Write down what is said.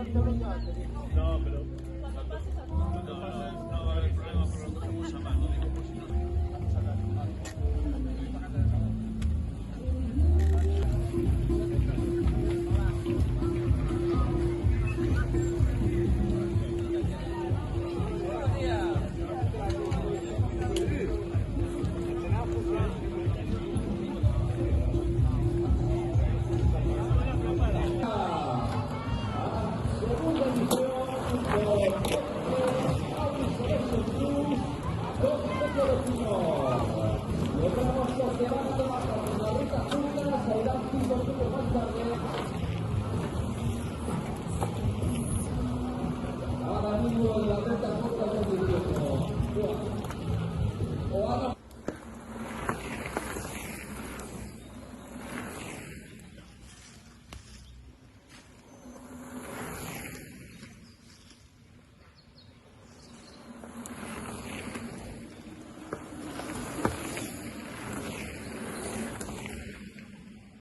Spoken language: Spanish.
No, pero... No va a haber problema por lo que cogemos a mano, digo, por si no. Ahora mismo la meta corta del 18.